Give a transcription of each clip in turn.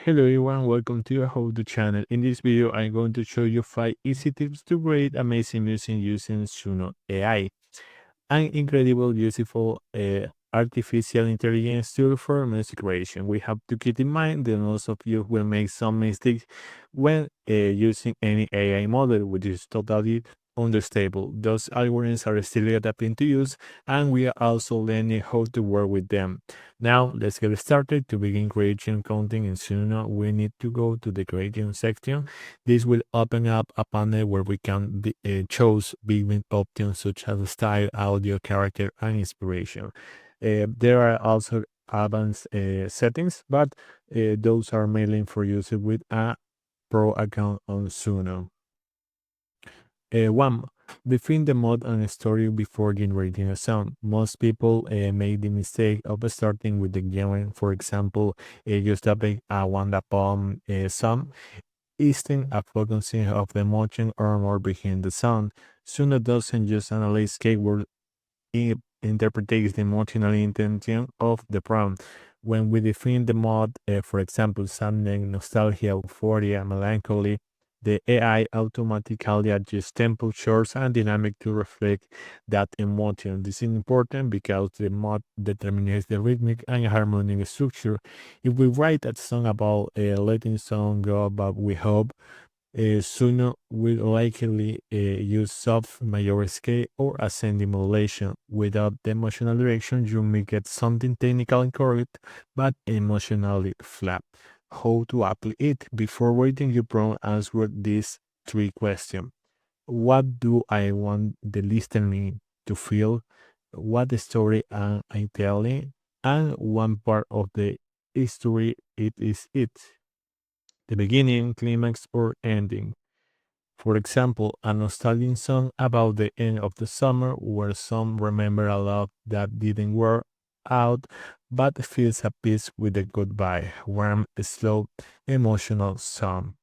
Hello everyone, welcome to our the channel. In this video, I'm going to show you 5 easy tips to create amazing music using SUNO AI, an incredible, useful artificial intelligence tool for music creation. We have to keep in mind that most of you will make some mistakes when using any AI model, which is totally understable. Those algorithms are still adapting to use, and we are also learning how to work with them. Now, let's get started. To begin creating content in Suno, we need to go to the creation section. This will open up a panel where we can choose built options such as style, audio, character, and inspiration. There are also advanced settings, but those are mainly for use with a pro account on Suno. 1. Define the mode and story before generating a sound. Most people make the mistake of starting with the genre. For example, just tapping a Wanda Palm song instead of focusing of the emotion or more behind the sound. Suno doesn't just analyze keywords, it interprets the emotional intention of the prompt. When we define the mode, for example, sadness, nostalgia, euphoria, melancholy, the AI automatically adjusts tempo, shorts, and dynamic to reflect that emotion. This is important because the mode determines the rhythmic and harmonic structure. If we write a song about letting song go, but we hope Suno will likely use soft major scale or ascending modulation. Without the emotional direction, you may get something technically correct but emotionally flat. How to apply it? Before waiting, you prompt answer these three questions. What do I want the listener to feel? What story am I telling? And one part of the history it is it. The beginning, climax, or ending. For example, a nostalgic song about the end of the summer where some remember a love that didn't work out but feels at peace with the goodbye. Warm, slow, emotional song.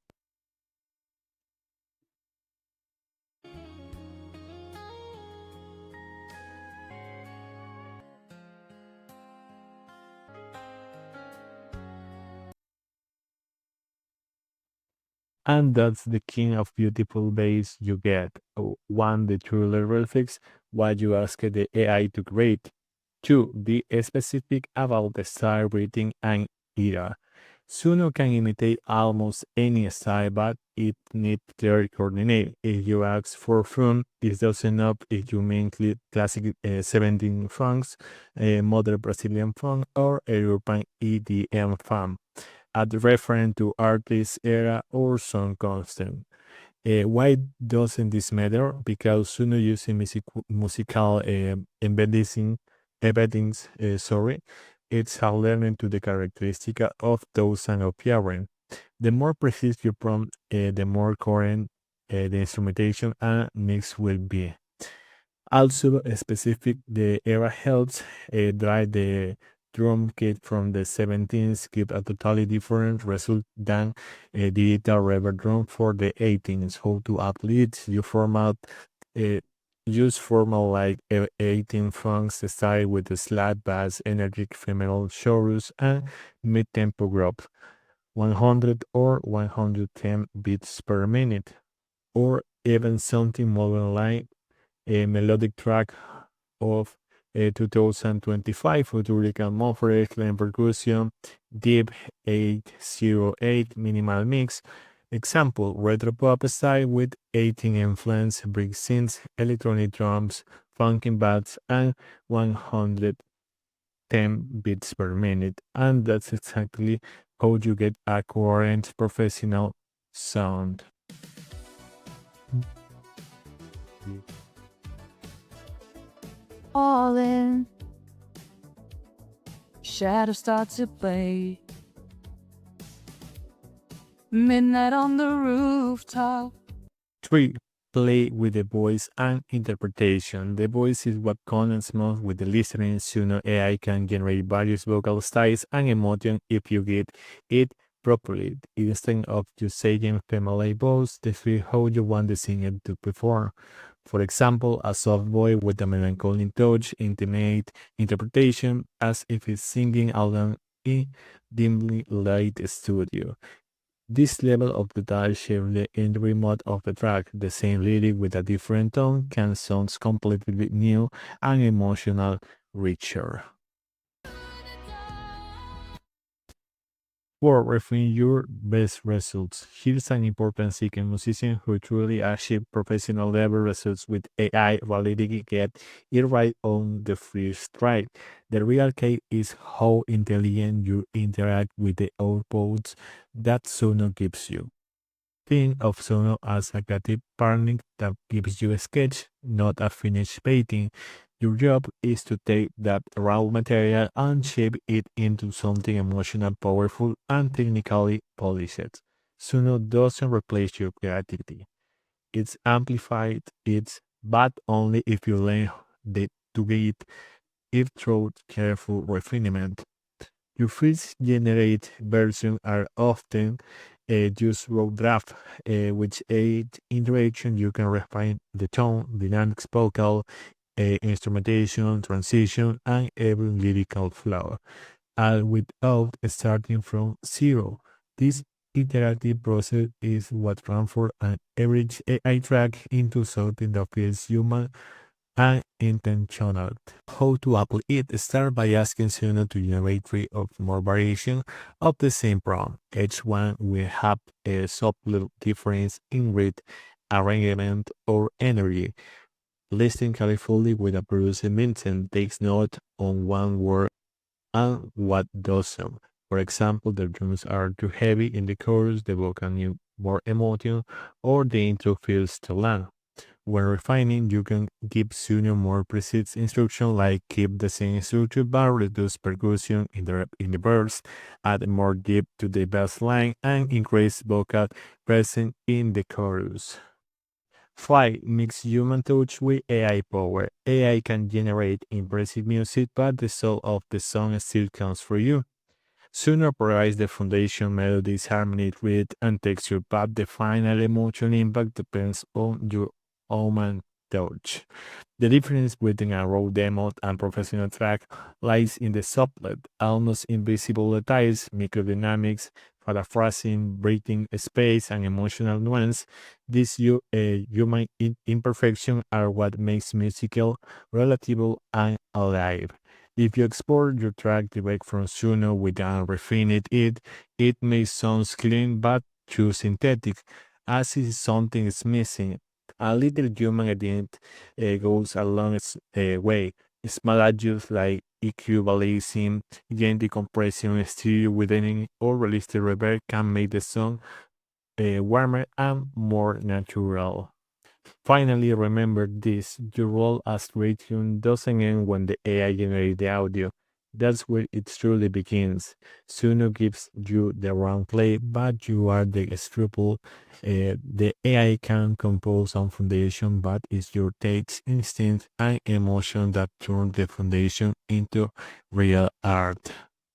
And that's the king of beautiful bass you get. One, the truly reflects what you ask the AI to create. Two, be specific about the style, rating, and era. Suno can imitate almost any style, but it needs clear coordinate. If you ask for funk, this doesn't help if you mean classic 17 funks, modern Brazilian funk, or European EDM funk. Add reference to artist, era, or song constant. Why doesn't this matter? Because Suno using musical embeddings, it's a learning to the characteristic of those and appearance. The more precise your prompt, the more current the instrumentation and mix will be. Also, specific the era helps drive the drum kit from the 17th give a totally different result than a digital reverb drum for the 18th. How to uplead you format uh, use format like 18 funks style with the slap bass, energetic female chorus, and mid-tempo group 100 or 110 beats per minute, or even something more like a melodic track of 2025 Futurican Monfort Clean Percussion Deep 808 Minimal Mix. Example, retro pop style with 18 influence, brick synths, electronic drums, funky bats, and 110 beats per minute. And that's exactly how you get a coherent professional sound. All in. Shadows start to play. Midnight on the rooftop. 3. Play with the voice and interpretation. The voice is what connects most with the listening. Suno AI can generate various vocal styles and emotion if you get it properly. Instead of just saying family voice, define how you want the singer to perform. For example, a soft voice with a melancholy touch, intimate interpretation, as if it's singing along in dimly lit studio. This level of detail shapes the entry mode of the track. The same lyric with a different tone can sound completely new and emotional richer. For refine your best results, here's an important secret: musicians who truly achieve professional level results with AI validity get it right on the first try. The real key is how intelligent you interact with the outputs that Suno gives you. Think of Suno as a creative partner that gives you a sketch, not a finished painting. Your job is to take that raw material and shape it into something emotional, powerful, and technically polished. Suno doesn't replace your creativity. It's amplified, but only if you learn to get it through careful refinement. Your first generate versions are often just raw draft, with each iteration you can refine the tone, dynamics, vocal, instrumentation, transition, and every lyrical flow, all without starting from zero. This iterative process is what transforms an average AI track into something that feels human and intentional. How to apply it? Start by asking Suno to generate three or more variations of the same prompt. Each one will have a subtle difference in rate, arrangement, or energy. Listen carefully with a producer Vincent takes note on one word and what doesn't. For example, the drums are too heavy in the chorus, the vocal needs more emotion, or the intro feels too long. When refining, you can give Suno more precise instruction like keep the same structure but reduce percussion in the verse, add more depth to the bass line, and increase vocal presence in the chorus. 5. Mix human touch with AI power. AI can generate impressive music, but the soul of the song still comes from you. Suno provides the foundation, melodies, harmony, rhythm, and texture, but the final emotional impact depends on your own touch. The difference between a raw demo and professional track lies in the subtle, almost invisible details, microdynamics, paraphrasing, breathing space, and emotional nuance. These human imperfections are what makes musical, relatable, and alive. If you export your track direct from Suno without refining it, it may sound clean but too synthetic, as if something is missing. A little human element goes a long way. Small adjustments like EQ balancing, gain decompression, stereo widening, or realistic reverb can make the song warmer and more natural. Finally, remember this: your role as creation doesn't end when the AI generates the audio. That's where it truly begins. Suno gives you the round play, but you are the scruple. The AI can compose on foundation, but it's your takes, instinct, and emotion that turn the foundation into real art.